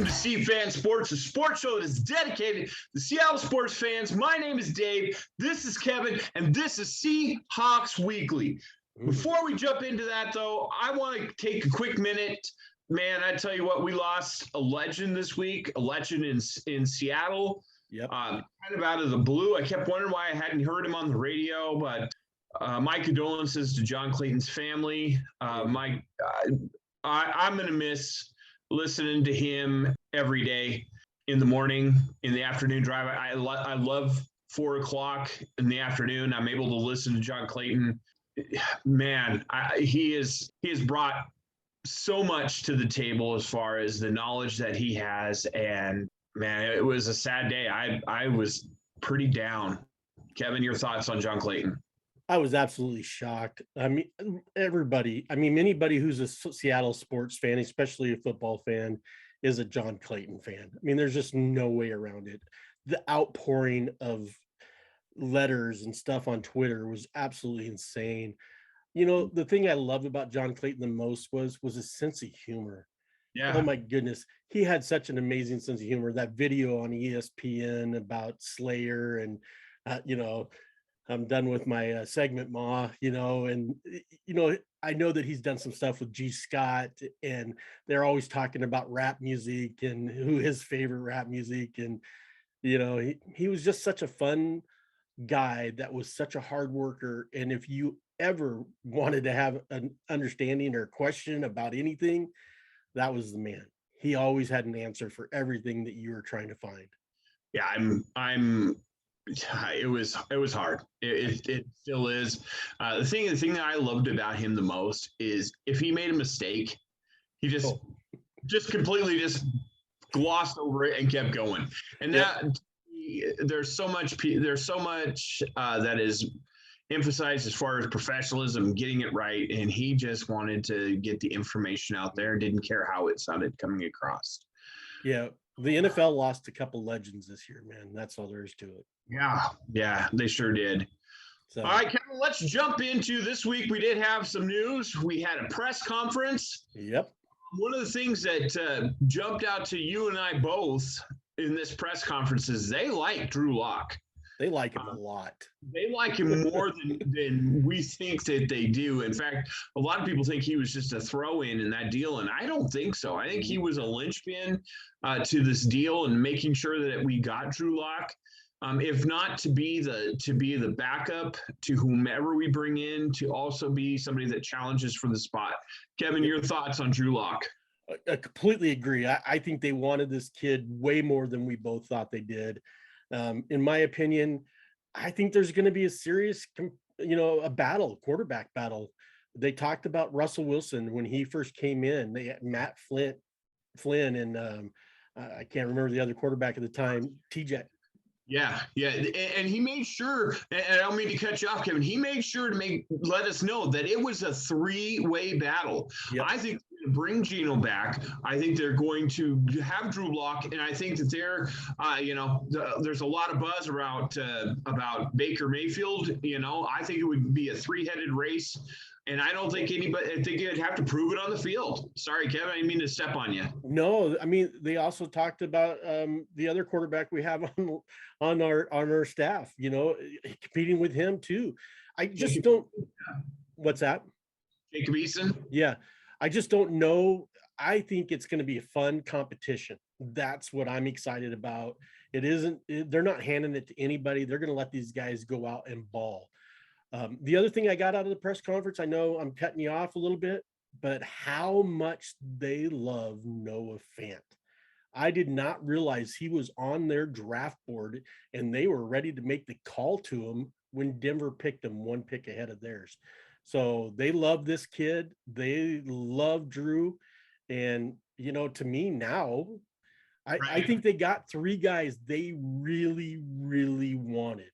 Welcome to Fant Sports, a sports show that is dedicated to the Seattle sports fans. My name is Dave, this is Kevin, and this is Seahawks Weekly. Before we jump into that, though, I want to take a quick minute. Man, I tell you what, we lost a legend this week, a legend in Seattle. Yep. Kind of out of the blue. I kept wondering why I hadn't heard him on the radio, but my condolences to John Clayton's family. I'm going to miss listening to him every day in the morning, in the afternoon drive. I love 4 o'clock in the afternoon. I'm able to listen to John Clayton. Man, he has brought so much to the table as far as the knowledge that he has. And man, it was a sad day. I was pretty down. Kevin, your thoughts on John Clayton? I was absolutely shocked. I mean, anybody who's a Seattle sports fan, especially a football fan, is a John Clayton fan. I mean, there's just no way around it. The outpouring of letters and stuff on Twitter was absolutely insane. You know, the thing I loved about John Clayton the most was his sense of humor. Yeah. Oh my goodness. He had such an amazing sense of humor. That video on ESPN about Slayer and, I'm done with my segment, Ma, and, I know that he's done some stuff with G. Scott, and they're always talking about rap music and who his favorite rap music. And, he was just such a fun guy that was such a hard worker. And if you ever wanted to have an understanding or question about anything, that was the man. He always had an answer for everything that you were trying to find. Yeah, it was hard. It still is. The thing that I loved about him the most is if he made a mistake, he just completely glossed over it and kept going. And there's so much that is emphasized as far as professionalism, getting it right, and he just wanted to get the information out there, didn't care how it sounded coming across. Yeah, the NFL lost a couple legends this year, man. That's all there is to it. Yeah, they sure did. So. All right, Kevin, let's jump into this week. We did have some news. We had a press conference. Yep. One of the things that jumped out to you and I both in this press conference is they like Drew Lock. They like him a lot. They like him more than we think that they do. In fact, a lot of people think he was just a throw-in that deal, and I don't think so. I think he was a linchpin to this deal and making sure that we got Drew Lock. If not to be the backup to whomever we bring in, to also be somebody that challenges for the spot. Kevin, your thoughts on Drew Lock? I completely agree. I think they wanted this kid way more than we both thought they did. In my opinion, I think there's going to be a serious, quarterback battle. They talked about Russell Wilson when he first came in. They had Matt Flynn, and I can't remember the other quarterback at the time, TJ. Yeah. And he made sure, and I don't mean to cut you off, Kevin, he made sure to let us know that it was a three-way battle. Yep. I think they're going to bring Geno back. I think they're going to have Drew Lock, and I think that there's a lot of buzz about Baker Mayfield. I think it would be a three-headed race. And I don't think I think you'd have to prove it on the field. Sorry, Kevin, I didn't mean to step on you. No, I mean, they also talked about the other quarterback we have on our staff, competing with him too. I just don't. What's that? Jacob Eason? Yeah, I just don't know. I think it's going to be a fun competition. That's what I'm excited about. They're not handing it to anybody. They're going to let these guys go out and ball. The other thing I got out of the press conference, I know I'm cutting you off a little bit, but how much they love Noah Fant. I did not realize he was on their draft board and they were ready to make the call to him when Denver picked him one pick ahead of theirs. So they love this kid. They love Drew. And, to me now, I think they got three guys they really, really wanted.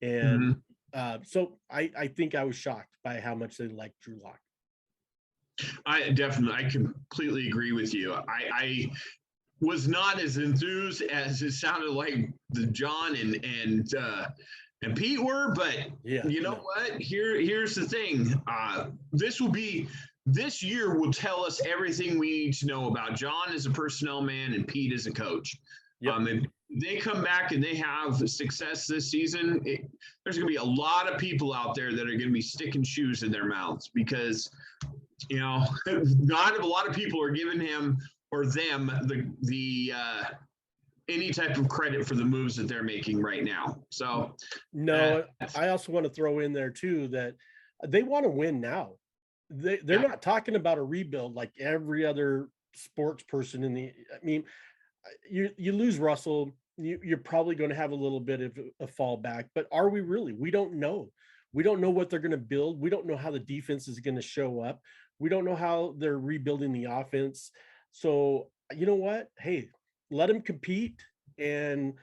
And so I think I was shocked by how much they like Drew Lock. I completely agree with you. I was not as enthused as it sounded like the John and Pete were, but what? Here's the thing. This will be this year will tell us everything we need to know about John as a personnel man and Pete as a coach. Yep. If they come back and they have success this season, there's going to be a lot of people out there that are going to be sticking shoes in their mouths because, not a lot of people are giving him or them the any type of credit for the moves that they're making right now. So no, I also want to throw in there too that they want to win now. They're not talking about a rebuild like every other sports person you lose Russell, you're probably going to have a little bit of a fallback, but are we really? We don't know. We don't know what they're going to build. We don't know how the defense is going to show up. We don't know how they're rebuilding the offense. So you know what? Hey, let them compete. And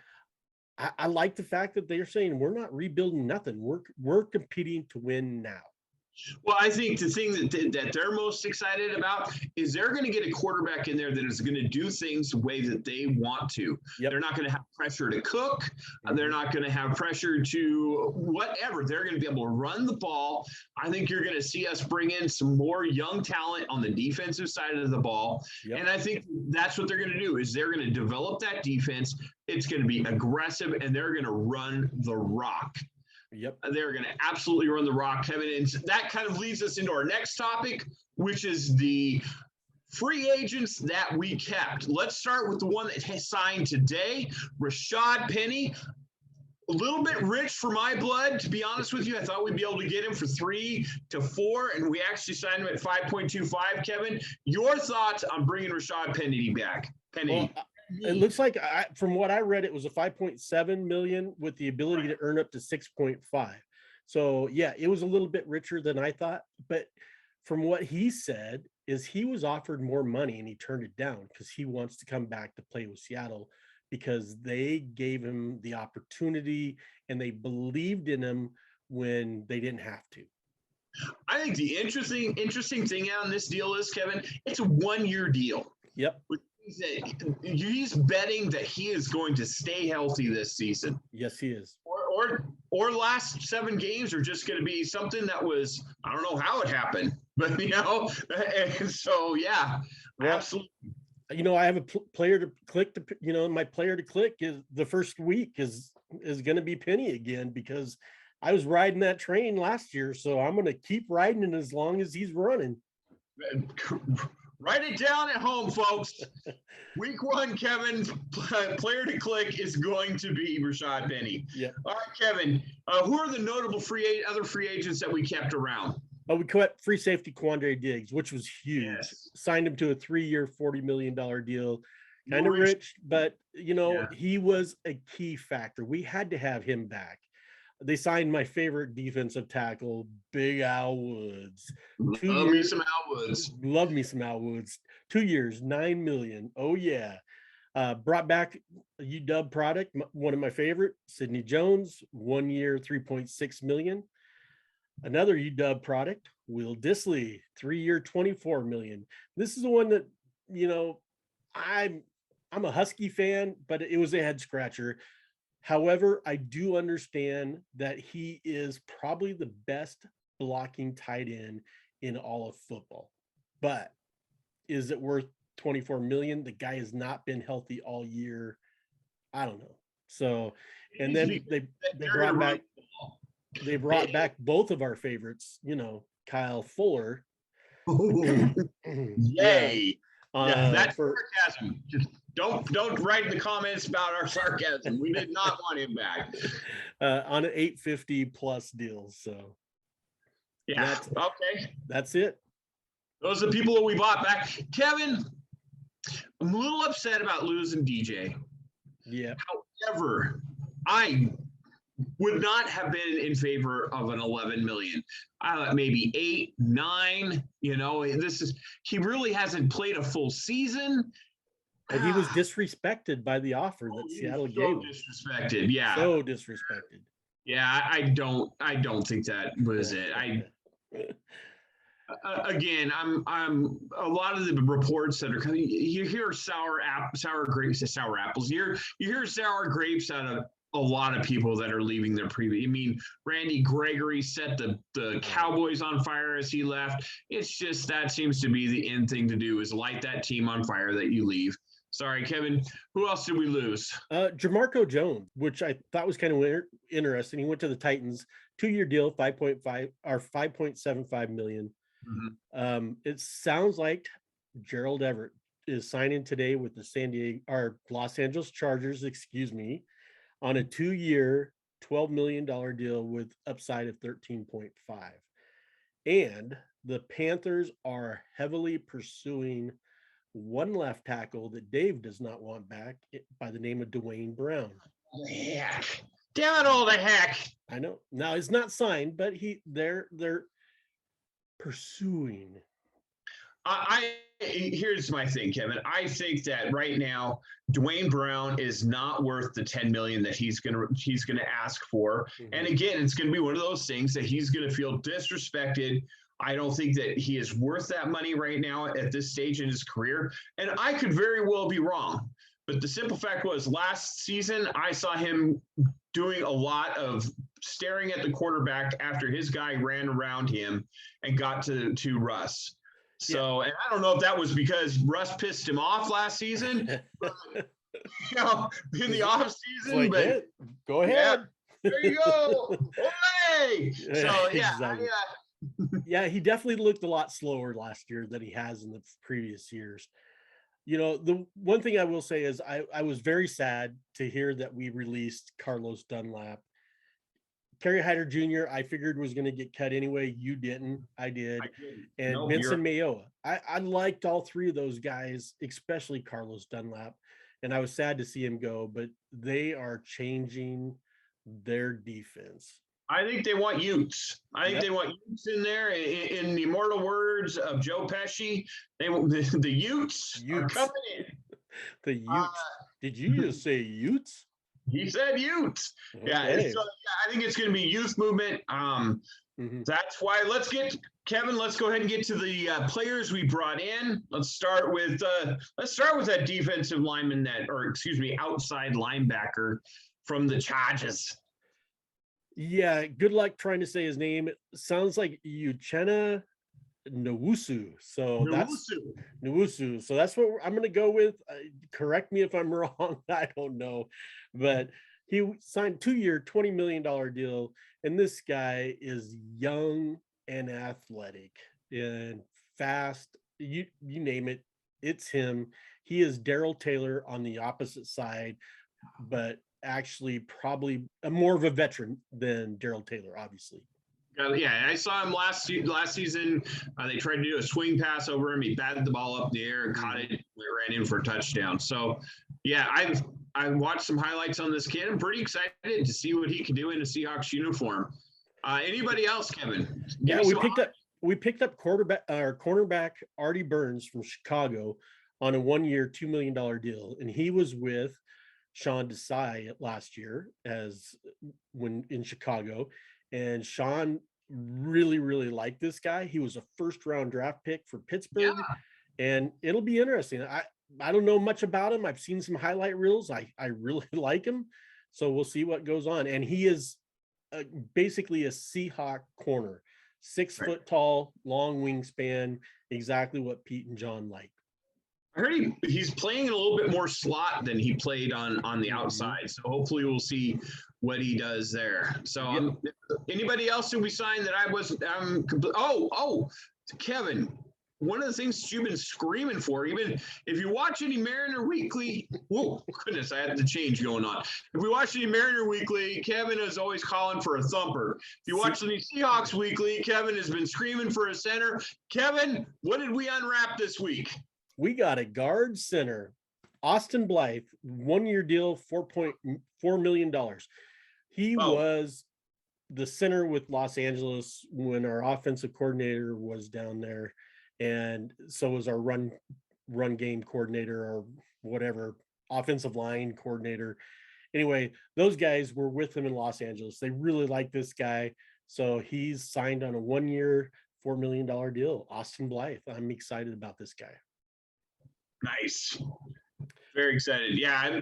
I like the fact that they're saying we're not rebuilding nothing. We're competing to win now. Well, I think the thing that they're most excited about is they're going to get a quarterback in there that is going to do things the way that they want to. Yep. They're not going to have pressure to cook. They're not going to have pressure to whatever. They're going to be able to run the ball. I think you're going to see us bring in some more young talent on the defensive side of the ball. Yep. And I think that's what they're going to do is they're going to develop that defense. It's going to be aggressive, and they're going to run the rock. Yep. They're going to absolutely run the rock, Kevin. And that kind of leads us into our next topic, which is the free agents that we kept. Let's start with the one that has signed today, Rashaad Penny. A little bit rich for my blood, to be honest with you. I thought we'd be able to get him for 3 to 4, and we actually signed him at 5.25. Kevin, your thoughts on bringing Rashaad Penny back? Well, it looks like from what I read, it was a 5.7 million with the ability to earn up to 6.5. So yeah, it was a little bit richer than I thought, but from what he said is he was offered more money and he turned it down because he wants to come back to play with Seattle because they gave him the opportunity and they believed in him when they didn't have to. I think the interesting thing on this deal is, Kevin, it's a 1-year deal. Yep. He's betting that he is going to stay healthy this season. Yes, he is. Or last 7 games are just going to be something that was, I don't know how it happened, but and so yeah, well, absolutely. I have a player to click my player to click is the first week is going to be Penny again because I was riding that train last year, so I'm going to keep riding it as long as he's running. Write it down at home, folks. Week 1, Kevin, player to click is going to be Rashaad Penny. Yeah. All right, Kevin. Who are the notable other free agents that we kept around? We kept free safety Quandre Diggs, which was huge. Yes. Signed him to a 3-year, $40 million deal. Kind of rich, but he was a key factor. We had to have him back. They signed my favorite defensive tackle, Big Al Woods. Love me some Al Woods. Love me some Al Woods. 2 years, $9 million. Oh yeah. Brought back a UW product, one of my favorite, Sidney Jones, 1 year, $3.6 million. Another UW product, Will Dissly, 3 year, $24 million. This is the one that I'm a Husky fan, but it was a head scratcher. However, I do understand that he is probably the best blocking tight end in all of football. But is it worth $24 million? The guy has not been healthy all year. I don't know. So, and then they brought back both of our favorites, Kyle Fuller. Yay. That's sarcasm. Just don't write in the comments about our sarcasm. We did not want him back. On an $850+ deal. So yeah, okay. That's it. Those are the people that we bought back. Kevin, I'm a little upset about losing DJ. Yeah. However, I would not have been in favor of an 11 million. Maybe 8, 9. He really hasn't played a full season. And he was disrespected by the offer that Seattle gave him. Disrespected, yeah. So disrespected. Yeah, I don't think that was it. Again, I'm a lot of the reports that are coming. You hear sour apples. You hear sour grapes out of a lot of people that are leaving their previous. I mean, Randy Gregory set the Cowboys on fire as he left. It's just that seems to be the end thing to do is light that team on fire that you leave. Sorry, Kevin. Who else did we lose? Demarco Jones, which I thought was kind of interesting. He went to the Titans, 2-year deal, 5.5 or 5.75 million. Mm-hmm. It sounds like Gerald Everett is signing today with the Los Angeles Chargers, on a 2-year, $12 million deal with upside of 13.5. And the Panthers are heavily pursuing one left tackle that Dave does not want back by the name of Dwayne Brown. Heck. Damn it all the heck. I know. Now it's not signed, but they're pursuing. Here's my thing, Kevin. I think that right now Dwayne Brown is not worth the $10 million that he's gonna ask for. Mm-hmm. And again, it's gonna be one of those things that he's gonna feel disrespected. I don't think that he is worth that money right now at this stage in his career. And I could very well be wrong. But the simple fact was last season, I saw him doing a lot of staring at the quarterback after his guy ran around him and got to Russ. So, and I don't know if that was because Russ pissed him off last season, but, in the off season, but go ahead. Yeah, there you go. Hey! So, exactly. Yeah, he definitely looked a lot slower last year than he has in the previous years. The one thing I will say is I was very sad to hear that we released Carlos Dunlap. Kerry Hyder Jr., I figured was going to get cut anyway. You didn't. I did. And Vincent Mayoa. I liked all three of those guys, especially Carlos Dunlap. And I was sad to see him go, but they are changing their defense. I think they want Utes. They want Utes in there. In the immortal words of Joe Pesci, the Utes are coming in. The Utes. Did you just say Utes? He said Utes. Okay. Yeah, I think it's going to be youth movement. That's why let's go ahead and get to the players we brought in. Let's start with that defensive lineman outside linebacker from the Chargers. Yeah, good luck trying to say his name. It sounds like Uchenna Nwosu. So that's Nwosu. So that's what I'm going to go with. Correct me if I'm wrong. I don't know. But he signed 2-year, $20 million deal. And this guy is young and athletic and fast. You name it. It's him. He is Darrell Taylor on the opposite side, but actually probably more of a veteran than Darrell Taylor, obviously. I saw him last season. They tried to do a swing pass over him. He batted the ball up in the air and caught it. We ran in for a touchdown. So, I watched some highlights on this kid. I'm pretty excited to see what he can do in a Seahawks uniform. Anybody else, Kevin? We picked up cornerback Artie Burns from Chicago on a 1-year, $2 million deal, and he was with Sean Desai last year when in Chicago. And Sean really, really liked this guy. He was a first-round draft pick for Pittsburgh, and it'll be interesting. I don't know much about him. I've seen some highlight reels. I really like him, so we'll see what goes on. And he is basically a Seahawk corner, 6 foot tall, long wingspan, exactly what Pete and John like. I heard he's playing a little bit more slot than he played on the outside. So hopefully we'll see what he does there. So anybody else who we signed that I wasn't Kevin, one of the things that you've been screaming for, even if you watch any Mariner Weekly, whoa, goodness, I had the change going on. If we watch any Mariner Weekly, Kevin is always calling for a thumper. If you watch any Seahawks Weekly, Kevin has been screaming for a center. Kevin, what did we unwrap this week? We got a guard center, Austin Blythe, 1-year deal, $4.4 million. He was the center with Los Angeles when our offensive coordinator was down there, and so was our run game coordinator or whatever, offensive line coordinator. Anyway, those guys were with him in Los Angeles. They really like this guy, so he's signed on a 1-year, $4 million deal. Austin Blythe. I'm excited about this guy. Nice. Very excited. Yeah.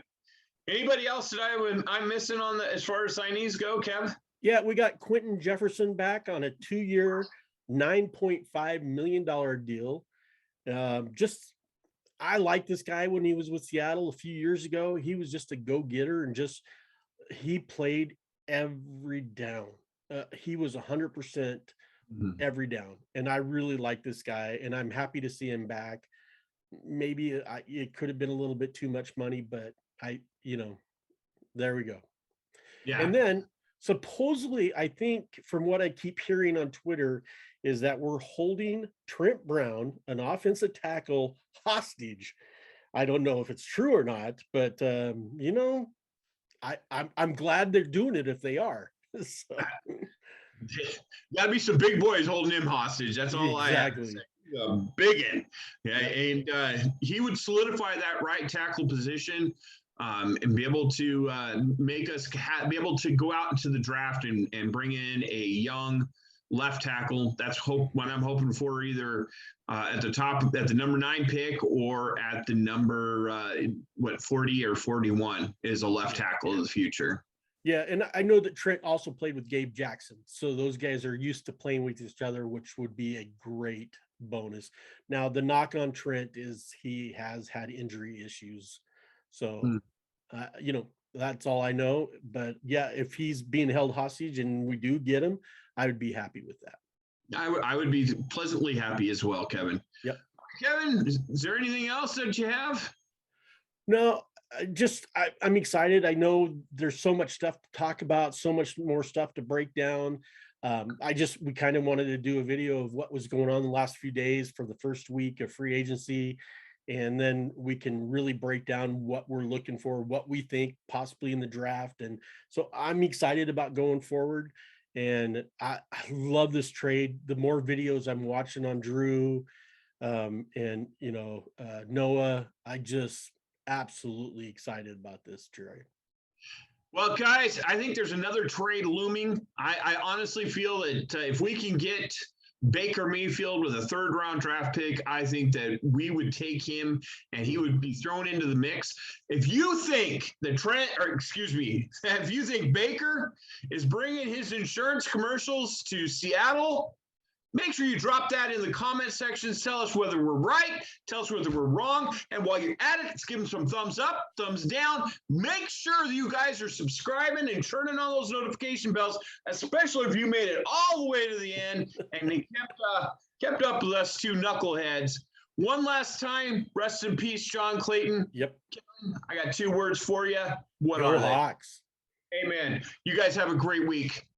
Anybody else that I'm missing on as far as signees go, Kev? Yeah, we got Quentin Jefferson back on a 2-year, $9.5 million deal. I liked this guy when he was with Seattle a few years ago. He was just a go-getter and he played every down. He was 100% every down. And I really like this guy, and I'm happy to see him back. Maybe it could have been a little bit too much money, but there we go. Yeah. And then supposedly, I think from what I keep hearing on Twitter is that we're holding Trent Brown, an offensive tackle, hostage. I don't know if it's true or not, but I'm glad they're doing it if they are. So. Gotta be some big boys holding him hostage. That's all I have to say. Biggin. Yeah, and he would solidify that right tackle position and be able to make us be able to go out into the draft and bring in a young left tackle. That's what I'm hoping for, either at the top, at the number 9 pick, or at the number 40 or 41 is a left tackle of the future. Yeah, and I know that Trent also played with Gabe Jackson, so those guys are used to playing with each other, which would be a great bonus. Now, the knock on Trent is he has had injury issues, so that's all I know. But yeah, if he's being held hostage and we do get him, I would be happy with that. I would be pleasantly happy as well, Kevin. Yep. Kevin, is there anything else that you have? No, I'm excited. I know there's so much stuff to talk about, so much more stuff to break down. We kind of wanted to do a video of what was going on the last few days for the first week of free agency. And then we can really break down what we're looking for, what we think possibly in the draft. And so I'm excited about going forward. And I love this trade. The more videos I'm watching on Drew and Noah, I just absolutely excited about this trade. Well, guys, I think there's another trade looming. I honestly feel that if we can get Baker Mayfield with a 3rd-round draft pick, I think that we would take him and he would be thrown into the mix. If you think if you think Baker is bringing his insurance commercials to Seattle, make sure you drop that in the comment sections. Tell us whether we're right. Tell us whether we're wrong. And while you're at it, let's give them some thumbs up, thumbs down. Make sure that you guys are subscribing and turning on those notification bells, especially if you made it all the way to the end and they kept up with us two knuckleheads. One last time, rest in peace, John Clayton. Yep. Kevin, I got 2 words for you. What Go are Hawks. they? Amen. You guys have a great week.